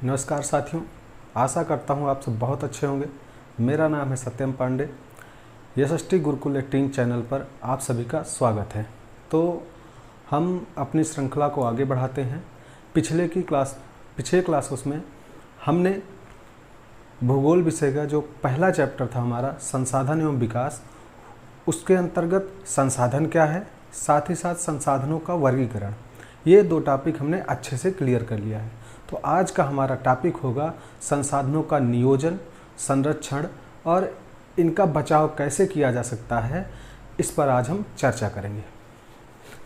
नमस्कार साथियों, आशा करता हूँ आप सब बहुत अच्छे होंगे। मेरा नाम है सत्यम पांडे। यशस्वी गुरुकुल 18 चैनल पर आप सभी का स्वागत है। तो हम अपनी श्रृंखला को आगे बढ़ाते हैं। पिछले क्लासेस में हमने भूगोल विषय का जो पहला चैप्टर था हमारा संसाधन एवं विकास, उसके अंतर्गत संसाधन क्या है, साथ ही साथ संसाधनों का वर्गीकरण, ये दो टॉपिक हमने अच्छे से क्लियर कर लिया है। तो आज का हमारा टॉपिक होगा संसाधनों का नियोजन, संरक्षण और इनका बचाव कैसे किया जा सकता है। इस पर आज हम चर्चा करेंगे।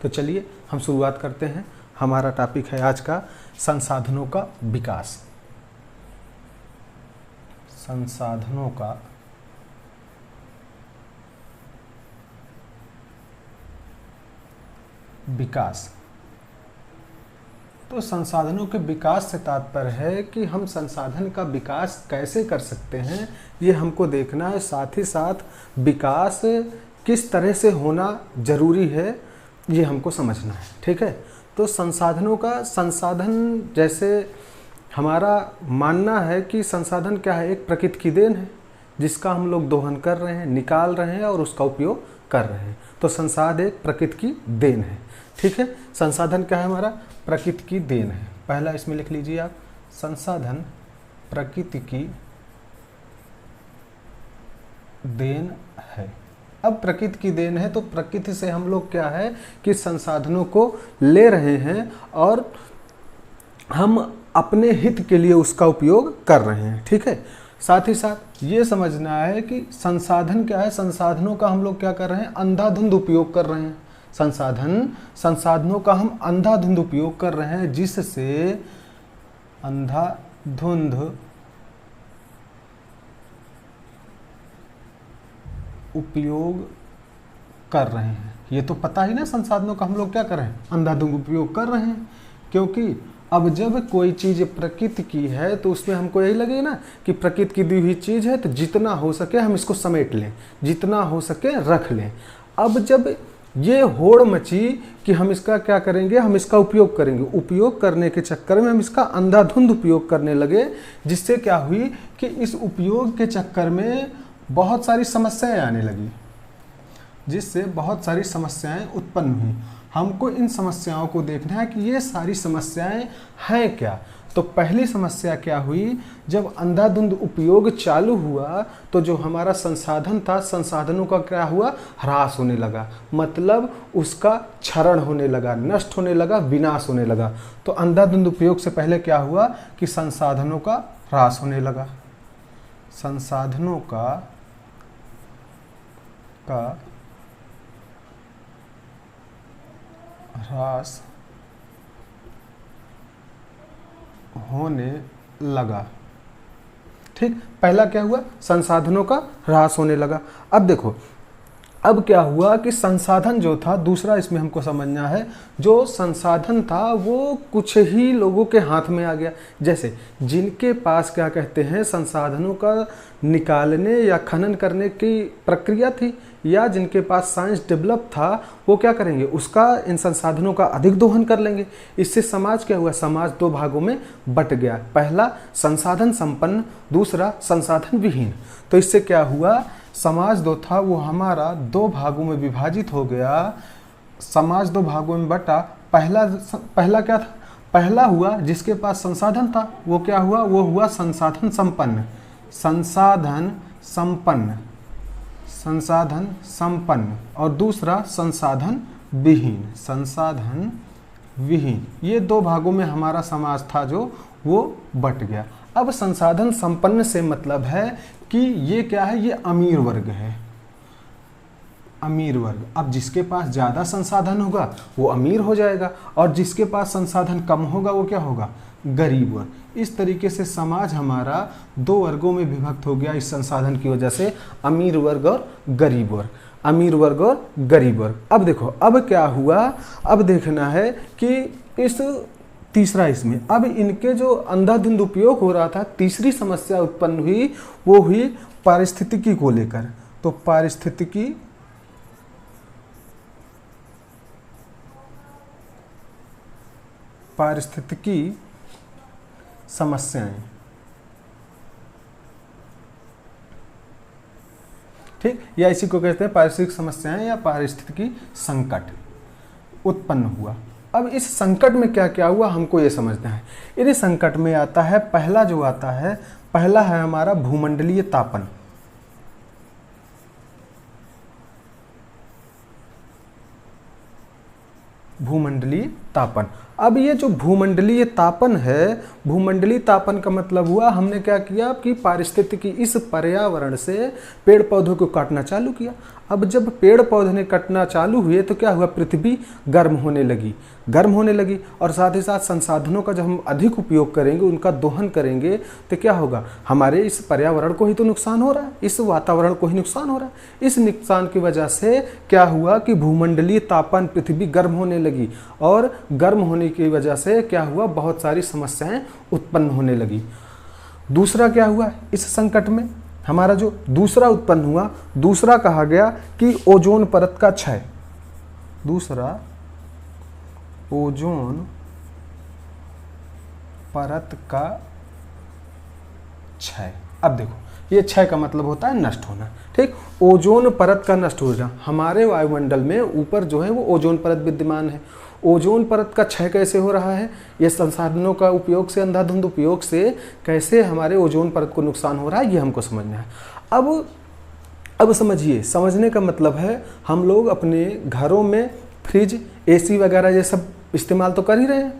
तो चलिए हम शुरुआत करते हैं। हमारा टॉपिक है आज का संसाधनों का विकास। संसाधनों का विकास। तो संसाधनों के विकास से तात्पर्य है कि हम संसाधन का विकास कैसे कर सकते हैं, ये हमको देखना है। साथ ही साथ विकास किस तरह से होना जरूरी है, ये हमको समझना है। ठीक है। तो संसाधनों का संसाधन, जैसे हमारा मानना है कि संसाधन क्या है, एक प्रकृति की देन है जिसका हम लोग दोहन कर रहे हैं, निकाल रहे हैं और उसका उपयोग कर रहे हैं। तो संसाधन एक प्रकृति की देन है। ठीक है। संसाधन क्या है, हमारा प्रकृति की देन है। पहला इसमें लिख लीजिए आप, संसाधन प्रकृति की देन है। अब प्रकृति की देन है तो प्रकृति से हम लोग क्या है कि संसाधनों को ले रहे हैं और हम अपने हित के लिए उसका उपयोग कर रहे हैं। ठीक है। साथ ही साथ ये समझना है कि संसाधन क्या है, संसाधनों का हम लोग क्या कर रहे हैं, अंधाधुंध उपयोग कर रहे हैं। संसाधनों का हम अंधाधुंध उपयोग कर रहे हैं, जिससे अंधाधुंध उपयोग कर रहे हैं। ये तो पता ही ना, संसाधनों का हम लोग क्या कर रहे हैं, अंधाधुंध उपयोग कर रहे हैं। क्योंकि अब जब कोई चीज़ प्रकृति की है तो उसमें हमको यही लगे ना कि प्रकृति की दी हुई चीज़ है, तो जितना हो सके हम इसको समेट लें, जितना हो सके रख लें। अब जब ये होड़ मची कि हम इसका क्या करेंगे, हम इसका उपयोग करेंगे, उपयोग करने के चक्कर में हम इसका अंधाधुंध उपयोग करने लगे, जिससे क्या हुई कि इस उपयोग के चक्कर में बहुत सारी समस्याएं आने लगी, जिससे बहुत सारी समस्याएं उत्पन्न हुई। हमको इन समस्याओं को देखना है कि ये सारी समस्याएं हैं क्या। तो पहली समस्या क्या हुई, जब अंधाधुंध उपयोग चालू हुआ तो जो हमारा संसाधन था, संसाधनों का क्या हुआ, ह्रास होने लगा। मतलब उसका क्षरण होने लगा, नष्ट होने लगा, विनाश होने लगा। तो अंधाधुंध उपयोग से पहले क्या हुआ कि संसाधनों का ह्रास होने लगा। संसाधनों का ह्रास होने लगा। ठीक, पहला क्या हुआ, संसाधनों का ह्रास होने लगा। अब देखो, अब क्या हुआ कि संसाधन जो था, दूसरा इसमें हमको समझना है, जो संसाधन था वो कुछ ही लोगों के हाथ में आ गया। जैसे जिनके पास क्या कहते हैं, संसाधनों का निकालने या खनन करने की प्रक्रिया थी, या जिनके पास साइंस डेवलप था, वो क्या करेंगे, उसका इन संसाधनों का अधिक दोहन कर लेंगे। इससे समाज क्या हुआ, समाज दो भागों में बट गया। पहला संसाधन संपन्न, दूसरा संसाधन विहीन। तो इससे क्या हुआ, समाज जो था वो हमारा दो भागों में विभाजित हो गया। समाज दो भागों में बटा। पहला क्या था, पहला हुआ जिसके पास संसाधन था, वो क्या हुआ, वो हुआ संसाधन संपन्न। संसाधन संपन्न, संसाधन संपन्न। और दूसरा संसाधन विहीन, संसाधन विहीन। ये दो भागों में हमारा समाज था जो वो बट गया। अब संसाधन संपन्न से मतलब है कि ये क्या है, ये अमीर वर्ग है, अमीर वर्ग। अब जिसके पास ज़्यादा संसाधन होगा वो अमीर हो जाएगा, और जिसके पास संसाधन कम होगा वो क्या होगा, गरीब वर्ग। इस तरीके से समाज हमारा दो वर्गों में विभक्त हो गया इस संसाधन की वजह से, अमीर वर्ग और गरीब वर्ग, अमीर वर्ग और गरीब वर्ग। अब देखो, अब क्या हुआ, अब देखना है कि इस तीसरा इसमें अब इनके जो अंधाधुंध उपयोग हो रहा था, तीसरी समस्या उत्पन्न हुई, वो हुई पारिस्थितिकी को लेकर। तो पारिस्थितिकी समस्याएं, ठीक, या इसी को कहते हैं पारिस्थितिक समस्याएं या पारिस्थितिकी संकट उत्पन्न हुआ। अब इस संकट में क्या क्या हुआ हमको ये समझना है। यदि संकट में आता है, पहला जो आता है, पहला है हमारा भूमंडलीय तापन। भूमंडलीय तापन। अब ये जो भूमंडलीय तापन है, भूमंडलीय तापन का मतलब हुआ हमने क्या किया कि पारिस्थितिकी इस पर्यावरण से पेड़ पौधों को काटना चालू किया। अब जब पेड़ पौधे ने कटना चालू हुए तो क्या हुआ, पृथ्वी गर्म होने लगी, गर्म होने लगी, और साथ ही साथ संसाधनों का जब हम अधिक उपयोग करेंगे, उनका दोहन करेंगे, तो क्या होगा, हमारे इस पर्यावरण को ही तो नुकसान हो रहा है, इस वातावरण को ही नुकसान हो रहा है। इस नुकसान की वजह से क्या हुआ कि भूमंडलीय तापन, पृथ्वी गर्म होने लगी, और गर्म होने की वजह से क्या हुआ, बहुत सारी समस्याएं उत्पन्न होने लगी। दूसरा क्या हुआ इस संकट में, हमारा जो दूसरा उत्पन्न हुआ, दूसरा कहा गया कि ओजोन परत का क्षय। दूसरा, ओजोन परत का क्षय। अब देखो ये क्षय का मतलब होता है नष्ट होना, ठीक। ओजोन परत का नष्ट हो जाना, हमारे वायुमंडल में ऊपर जो है वो ओजोन परत विद्यमान है। ओजोन परत का क्षय कैसे हो रहा है, ये संसाधनों का उपयोग से, अंधाधुंध उपयोग से कैसे हमारे ओजोन परत को नुकसान हो रहा है, ये हमको समझना है। अब समझिए, समझने का मतलब है हम लोग अपने घरों में फ्रिज, एसी वगैरह ये सब इस्तेमाल तो कर ही रहे हैं,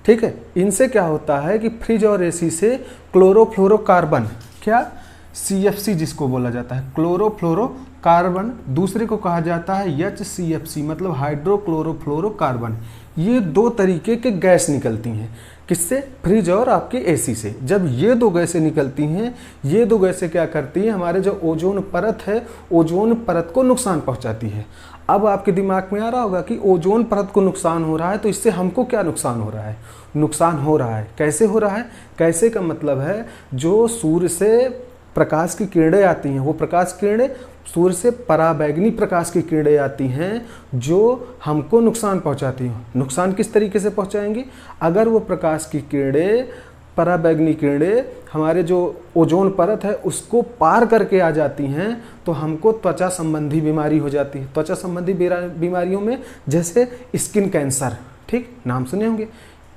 ठीक है। इनसे क्या होता है कि फ्रिज और एसी से क्लोरोफ्लोरोकार्बन, क्या, CFC जिसको बोला जाता है, क्लोरोफ्लोरोकार्बन, दूसरे को कहा जाता है HCFC मतलब हाइड्रोक्लोरोफ्लोरोकार्बन। ये दो तरीके के गैस निकलती हैं, किससे, फ्रिज और आपके एसी से। जब ये दो गैसें निकलती हैं, ये दो गैसें क्या करती हैं, हमारे जो ओजोन परत है, ओजोन परत को नुकसान पहुंचाती है। अब आपके दिमाग में आ रहा होगा कि ओजोन परत को नुकसान हो रहा है तो इससे हमको क्या नुकसान हो रहा है, नुकसान हो रहा है, कैसे हो रहा है, कैसे का मतलब है जो सूर्य से प्रकाश की किरणें आती हैं, वो प्रकाश किरणें सूर्य से पराबैंगनी प्रकाश की किरणें आती हैं जो हमको नुकसान पहुंचाती हैं। नुकसान किस तरीके से पहुंचाएंगी, अगर वो प्रकाश की किरणें, पराबैंगनी किरणें हमारे जो ओजोन परत है उसको पार करके आ जाती हैं तो हमको त्वचा संबंधी बीमारी हो जाती है। त्वचा संबंधी बीमारियों में जैसे स्किन कैंसर, ठीक, नाम सुने होंगे,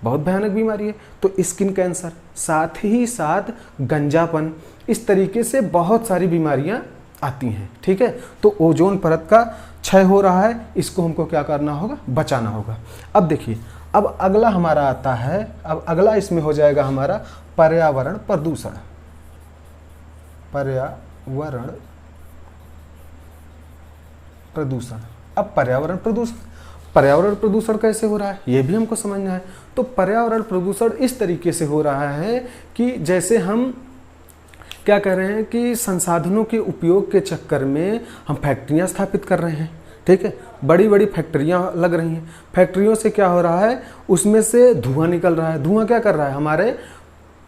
बहुत भयानक बीमारी है, तो स्किन कैंसर, साथ ही साथ गंजापन, इस तरीके से बहुत सारी बीमारियां आती हैं, ठीक है। तो ओजोन परत का क्षय हो रहा है, इसको हमको क्या करना होगा, बचाना होगा। अब देखिए, अब अगला हमारा आता है, अब अगला इसमें हो जाएगा हमारा पर्यावरण प्रदूषण। पर्यावरण प्रदूषण। अब पर्यावरण प्रदूषण कैसे हो रहा है ये भी हमको समझना है। तो पर्यावरण प्रदूषण इस तरीके से हो रहा है कि जैसे हम क्या कर रहे हैं कि संसाधनों के उपयोग के चक्कर में हम फैक्ट्रियां स्थापित कर रहे हैं, ठीक है, बड़ी बड़ी फैक्ट्रियां लग रही हैं। फैक्ट्रियों से क्या हो रहा है, उसमें से धुआं निकल रहा है। धुआं क्या कर रहा है, हमारे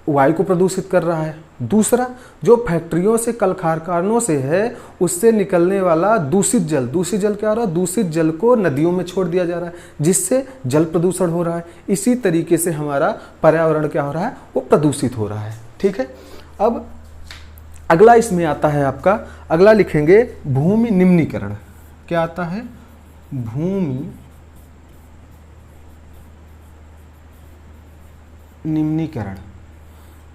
वायु को प्रदूषित कर रहा है। दूसरा, जो फैक्ट्रियों से, कल कारखानों से है, उससे निकलने वाला दूषित जल क्या हो रहा है, दूषित जल को नदियों में छोड़ दिया जा रहा है, जिससे जल प्रदूषण हो रहा है। इसी तरीके से हमारा पर्यावरण क्या हो रहा है, वो प्रदूषित हो रहा है, ठीक है। अब अगला इसमें आता है आपका, अगला लिखेंगे भूमि निम्नीकरण। क्या आता है, भूमि निम्नीकरण।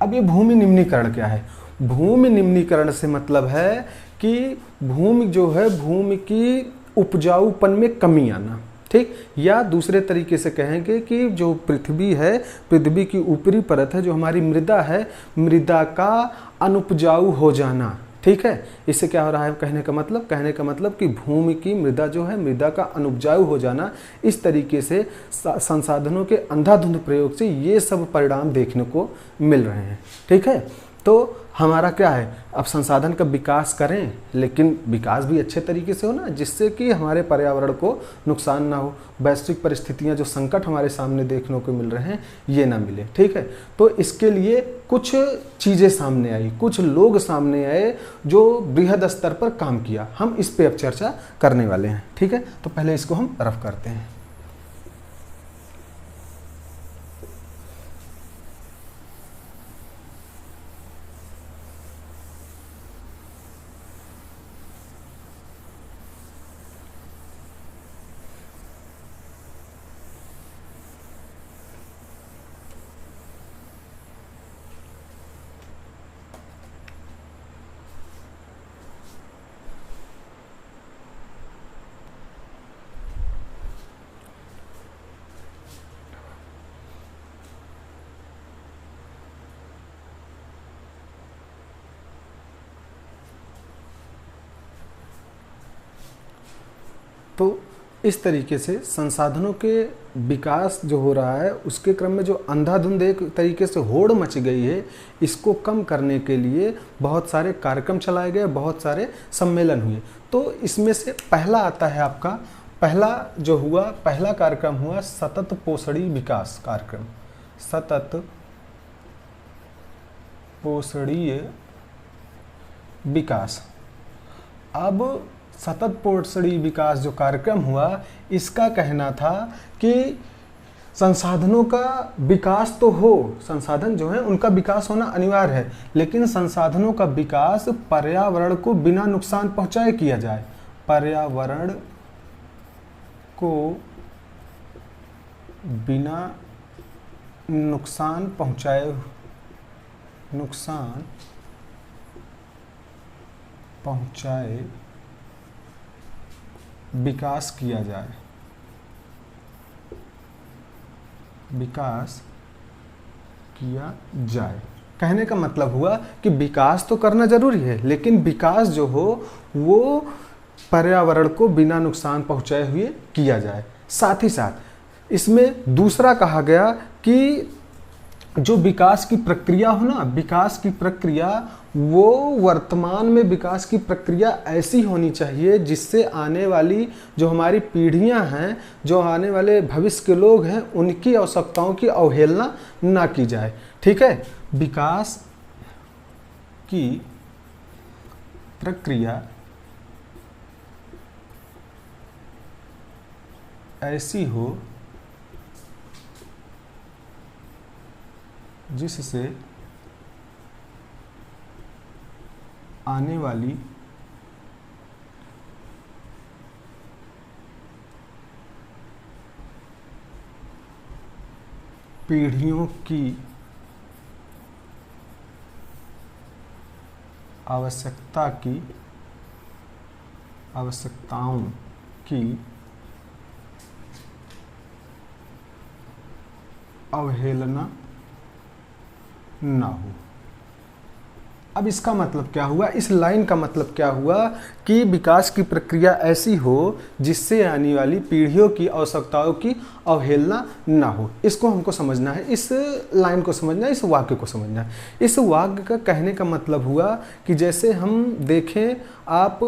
अब ये भूमि निम्नीकरण क्या है, भूमि निम्नीकरण से मतलब है कि भूमि जो है, भूमि की उपजाऊपन में कमी आना, ठीक, या दूसरे तरीके से कहेंगे कि जो पृथ्वी है, पृथ्वी की ऊपरी परत है, जो हमारी मृदा है, मृदा का अनुपजाऊ हो जाना, ठीक है। इससे क्या हो रहा है, कहने का मतलब कि भूमि की मृदा जो है, मृदा का अनुपजाऊ हो जाना। इस तरीके से संसाधनों के अंधाधुंध प्रयोग से ये सब परिणाम देखने को मिल रहे हैं, ठीक है। तो हमारा क्या है, अब संसाधन का विकास करें, लेकिन विकास भी अच्छे तरीके से हो ना, जिससे कि हमारे पर्यावरण को नुकसान ना हो, वैश्विक परिस्थितियां, जो संकट हमारे सामने देखने को मिल रहे हैं, ये ना मिले, ठीक है। तो इसके लिए कुछ चीज़ें सामने आई, कुछ लोग सामने आए जो बृहद स्तर पर काम किया। हम इस पे अब चर्चा करने वाले हैं, ठीक है। तो पहले इसको हम रफ करते हैं। तो इस तरीके से संसाधनों के विकास जो हो रहा है उसके क्रम में जो अंधाधुंध एक तरीके से होड़ मच गई है, इसको कम करने के लिए बहुत सारे कार्यक्रम चलाए गए, बहुत सारे सम्मेलन हुए। तो इसमें से पहला आता है आपका, पहला कार्यक्रम हुआ सतत पोषणी विकास कार्यक्रम, सतत पोषणीय विकास। अब सतत पोषणी विकास जो कार्यक्रम हुआ, इसका कहना था कि संसाधनों का विकास तो हो, संसाधन जो है उनका विकास होना अनिवार्य है, लेकिन संसाधनों का विकास पर्यावरण को बिना नुकसान पहुंचाए किया जाए, पर्यावरण को बिना नुकसान पहुंचाए विकास किया जाए, विकास किया जाए। कहने का मतलब हुआ कि विकास तो करना जरूरी है, लेकिन विकास जो हो वो पर्यावरण को बिना नुकसान पहुंचाए हुए किया जाए। साथ ही साथ इसमें दूसरा कहा गया कि जो विकास की प्रक्रिया हो ना, विकास की प्रक्रिया वो वर्तमान में विकास की प्रक्रिया ऐसी होनी चाहिए जिससे आने वाली जो हमारी पीढ़ियां हैं, जो आने वाले भविष्य के लोग हैं, उनकी आवश्यकताओं की अवहेलना ना की जाए। ठीक है, विकास की प्रक्रिया ऐसी हो जिससे आने वाली पीढ़ियों की आवश्यकताओं की अवहेलना ना हो। अब इसका मतलब क्या हुआ, इस लाइन का मतलब क्या हुआ कि विकास की प्रक्रिया ऐसी हो जिससे आने वाली पीढ़ियों की आवश्यकताओं की अवहेलना ना हो। इसको हमको समझना है, इस लाइन को समझना है, इस वाक्य को समझना है। इस वाक्य का कहने का मतलब हुआ कि जैसे हम देखें, आप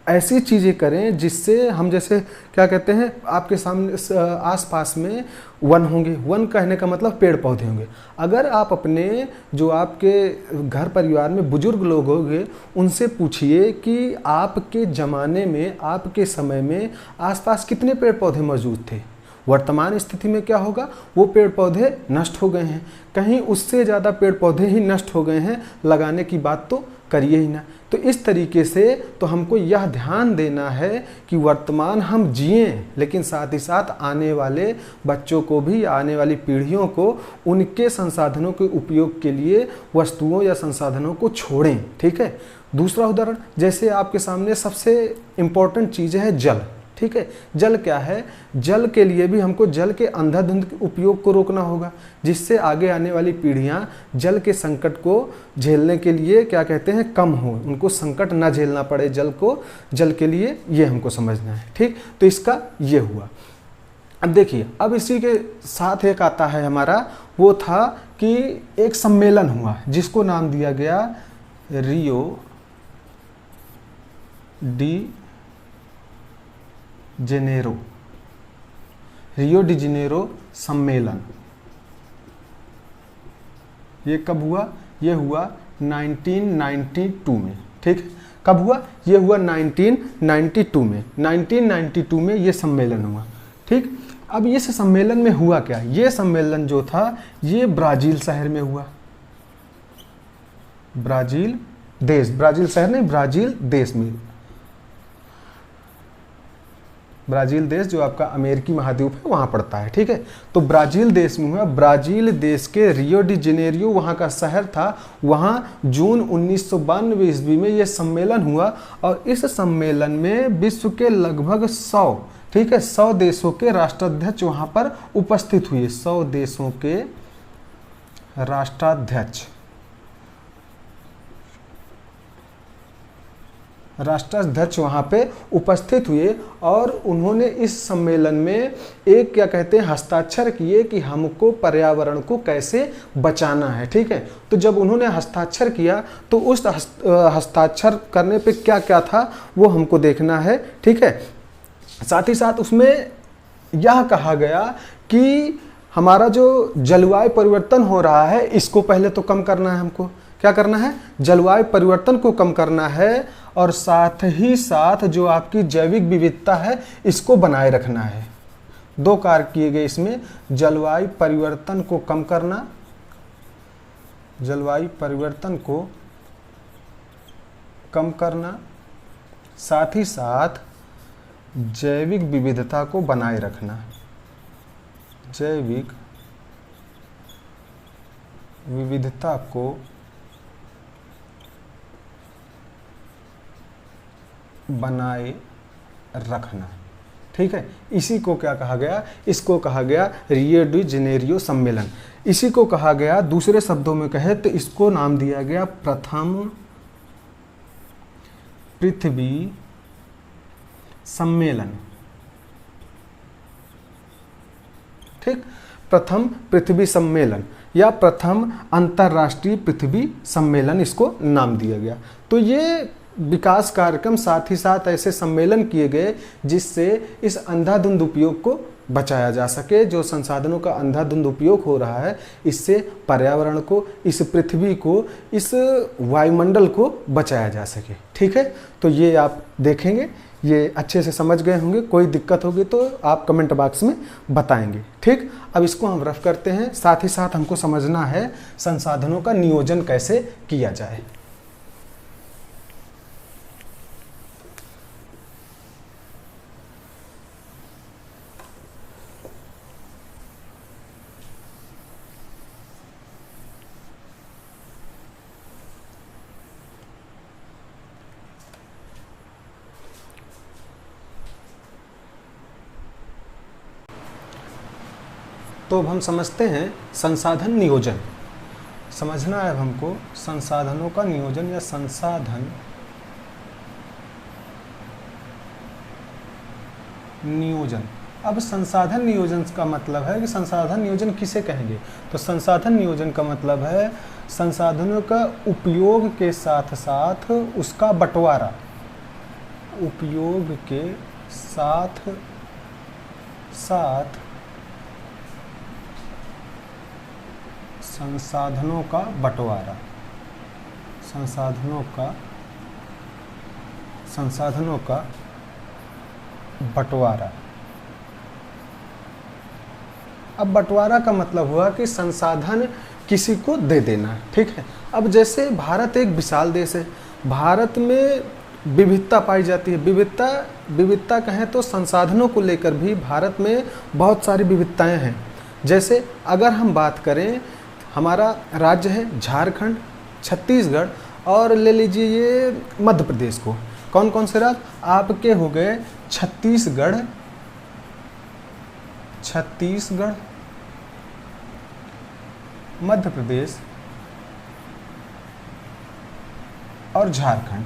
ऐसी चीज़ें करें जिससे हम, जैसे क्या कहते हैं, आपके सामने आसपास में वन होंगे, वन कहने का मतलब पेड़ पौधे होंगे। अगर आप अपने जो आपके घर परिवार में बुजुर्ग लोग होंगे उनसे पूछिए कि आपके ज़माने में, आपके समय में आसपास कितने पेड़ पौधे मौजूद थे। वर्तमान स्थिति में क्या होगा, वो पेड़ पौधे नष्ट हो गए हैं, कहीं उससे ज़्यादा पेड़ पौधे ही नष्ट हो गए हैं, लगाने की बात तो करिए ही ना। तो इस तरीके से तो हमको यह ध्यान देना है कि वर्तमान हम जिएं, लेकिन साथ ही साथ आने वाले बच्चों को भी, आने वाली पीढ़ियों को उनके संसाधनों के उपयोग के लिए वस्तुओं या संसाधनों को छोड़ें। ठीक है, दूसरा उदाहरण, जैसे आपके सामने सबसे इम्पोर्टेंट चीज़ है जल। ठीक है, जल क्या है, जल के लिए भी हमको जल के अंधाधुंध उपयोग को रोकना होगा, जिससे आगे आने वाली पीढ़ियां जल के संकट को झेलने के लिए, क्या कहते हैं, कम हो, उनको संकट ना झेलना पड़े जल के लिए, ये हमको समझना है। ठीक, तो इसका ये हुआ। अब देखिए, अब इसी के साथ एक आता है हमारा, वो था कि एक सम्मेलन हुआ जिसको नाम दिया गया रियो डी जेनेरो सम्मेलन। ये कब हुआ, ये हुआ 1992 में। ठीक, कब हुआ, ये हुआ 1992 में। 1992 में ये सम्मेलन हुआ। ठीक, अब इस सम्मेलन में हुआ क्या, ये सम्मेलन जो था ये ब्राजील शहर में हुआ। ब्राजील शहर नहीं, ब्राजील देश में। ब्राजील देश जो आपका अमेरिकी महाद्वीप है वहाँ पड़ता है। ठीक है, तो ब्राजील देश में हुआ। ब्राजील देश के रियो डी जेनेरियो वहाँ का शहर था, वहाँ जून 1992 ईस्वी में ये सम्मेलन हुआ। और इस सम्मेलन में विश्व के लगभग 100, ठीक है, 100 देशों के राष्ट्राध्यक्ष वहाँ पर उपस्थित हुए। 100 देशों के राष्ट्राध्यक्ष वहाँ पे उपस्थित हुए और उन्होंने इस सम्मेलन में एक क्या कहते हैं हस्ताक्षर किए कि हमको पर्यावरण को कैसे बचाना है। ठीक है, तो जब उन्होंने हस्ताक्षर किया तो उस हस्ताक्षर करने पे क्या क्या था वो हमको देखना है। ठीक है, साथ ही साथ उसमें यह कहा गया कि हमारा जो जलवायु परिवर्तन हो रहा है इसको पहले तो कम करना है। हमको क्या करना है, जलवायु परिवर्तन को कम करना है और साथ ही साथ जो आपकी जैविक विविधता है इसको बनाए रखना है। दो कार्य किए गए इसमें, जलवायु परिवर्तन को कम करना, जलवायु परिवर्तन को कम करना, साथ ही साथ जैविक विविधता को बनाए रखना, जैविक विविधता को बनाए रखना। ठीक है, इसी को क्या कहा गया, इसको कहा गया रियो डी जेनेरियो सम्मेलन। इसी को कहा गया, दूसरे शब्दों में कहे तो इसको नाम दिया गया प्रथम पृथ्वी सम्मेलन। ठीक, प्रथम पृथ्वी सम्मेलन या प्रथम अंतर्राष्ट्रीय पृथ्वी सम्मेलन इसको नाम दिया गया। तो ये विकास कार्यक्रम साथ ही साथ ऐसे सम्मेलन किए गए जिससे इस अंधाधुंध उपयोग को बचाया जा सके। जो संसाधनों का अंधाधुंध उपयोग हो रहा है इससे पर्यावरण को, इस पृथ्वी को, इस वायुमंडल को बचाया जा सके। ठीक है, तो ये आप देखेंगे, ये अच्छे से समझ गए होंगे। कोई दिक्कत होगी तो आप कमेंट बॉक्स में बताएंगे। ठीक, अब इसको हम रफ करते हैं। साथ ही साथ हमको समझना है संसाधनों का नियोजन कैसे किया जाए। तो अब हम समझते हैं संसाधन नियोजन। समझना है हमको संसाधनों का नियोजन या संसाधन नियोजन। अब संसाधन नियोजन का मतलब है कि संसाधन नियोजन किसे कहेंगे, तो संसाधन नियोजन का मतलब है संसाधनों का उपयोग के साथ साथ उसका बंटवारा, उपयोग के साथ साथ संसाधनों का बंटवारा, संसाधनों का बंटवारा। अब बंटवारा का मतलब हुआ कि संसाधन किसी को दे देना। ठीक है, अब जैसे भारत एक विशाल देश है, भारत में विविधता पाई जाती है। विविधता कहें तो संसाधनों को लेकर भी भारत में बहुत सारी विविधताएं हैं। जैसे अगर हम बात करें, हमारा राज्य है झारखंड, छत्तीसगढ़ और ले लीजिए ये मध्य प्रदेश को। कौन कौन से राज्य आपके हो गए, छत्तीसगढ़, मध्य प्रदेश और झारखंड।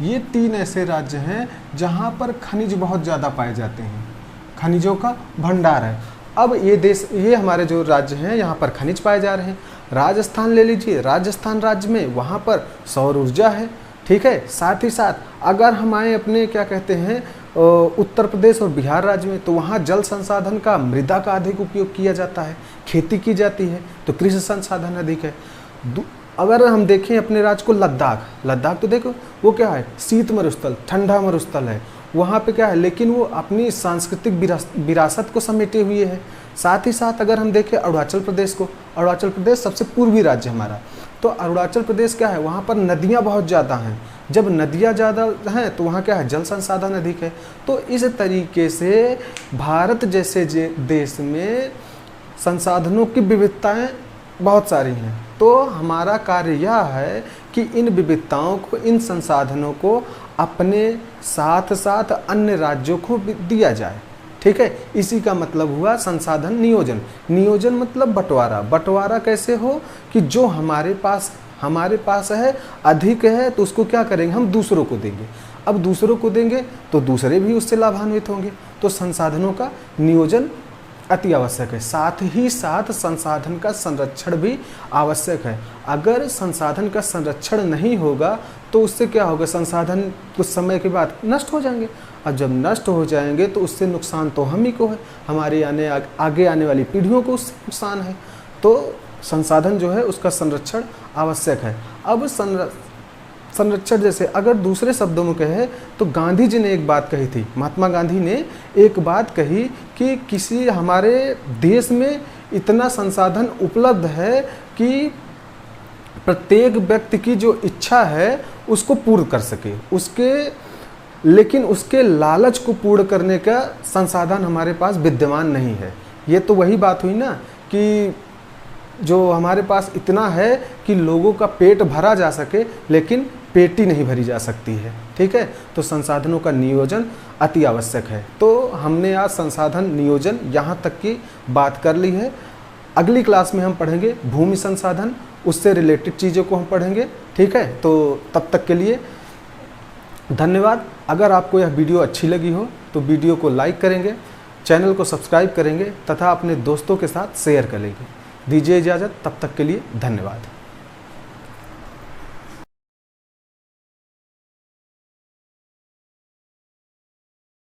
ये तीन ऐसे राज्य हैं जहां पर खनिज बहुत ज़्यादा पाए जाते हैं, खनिजों का भंडार है। अब ये हमारे जो राज्य हैं यहाँ पर खनिज पाए जा रहे हैं। राजस्थान ले लीजिए, राजस्थान राज्य में वहाँ पर सौर ऊर्जा है। ठीक है, साथ ही साथ अगर हम आए अपने क्या कहते हैं उत्तर प्रदेश और बिहार राज्य में, तो वहाँ जल संसाधन का, मृदा का अधिक उपयोग किया जाता है, खेती की जाती है, तो कृषि संसाधन अधिक है। अगर हम देखें अपने राज्य को लद्दाख तो देखो वो क्या है, शीत मरुस्थल, ठंडा मरुस्थल है। वहाँ पे क्या है, लेकिन वो अपनी सांस्कृतिक विरासत को समेटे हुए है। साथ ही साथ अगर हम देखें अरुणाचल प्रदेश को, अरुणाचल प्रदेश सबसे पूर्वी राज्य हमारा, तो अरुणाचल प्रदेश क्या है, वहाँ पर नदियाँ बहुत ज़्यादा हैं। जब नदियाँ ज़्यादा हैं तो वहाँ क्या है, जल संसाधन अधिक है। तो इस तरीके से भारत जैसे देश में संसाधनों की विविधताएँ बहुत सारी हैं। तो हमारा कार्य यह है कि इन विविधताओं को, इन संसाधनों को अपने साथ साथ अन्य राज्यों को भी दिया जाए। ठीक है, इसी का मतलब हुआ संसाधन नियोजन। नियोजन मतलब बंटवारा। बंटवारा कैसे हो कि जो हमारे पास हमारे पास है, अधिक है, तो उसको क्या करेंगे, हम दूसरों को देंगे। अब दूसरों को देंगे तो दूसरे भी उससे लाभान्वित होंगे। तो संसाधनों का नियोजन अति आवश्यक है। साथ ही साथ संसाधन का संरक्षण भी आवश्यक है। अगर संसाधन का संरक्षण नहीं होगा तो उससे क्या होगा, संसाधन कुछ समय के बाद नष्ट हो जाएंगे, और जब नष्ट हो जाएंगे तो उससे नुकसान तो हम ही को है, हमारे आगे आने वाली पीढ़ियों को उससे नुकसान है। तो संसाधन जो है उसका संरक्षण आवश्यक है। अब संरक्षण जैसे अगर दूसरे शब्दों में कहे तो गांधी जी ने एक बात कही थी, महात्मा गांधी ने एक बात कही कि किसी हमारे देश में इतना संसाधन उपलब्ध है कि प्रत्येक व्यक्ति की जो इच्छा है उसको पूर्ण कर सके, लेकिन उसके लालच को पूर्ण करने का संसाधन हमारे पास विद्यमान नहीं है। ये तो वही बात हुई ना कि जो हमारे पास इतना है कि लोगों का पेट भरा जा सके, लेकिन पेटी नहीं भरी जा सकती है। ठीक है, तो संसाधनों का नियोजन अति आवश्यक है। तो हमने आज संसाधन नियोजन यहाँ तक की बात कर ली है। अगली क्लास में हम पढ़ेंगे भूमि संसाधन, उससे रिलेटेड चीज़ों को हम पढ़ेंगे। ठीक है, तो तब तक के लिए धन्यवाद। अगर आपको यह वीडियो अच्छी लगी हो तो वीडियो को लाइक करेंगे, चैनल को सब्सक्राइब करेंगे तथा अपने दोस्तों के साथ शेयर करेंगे। दीजिए इजाज़त, तब तक के लिए धन्यवाद।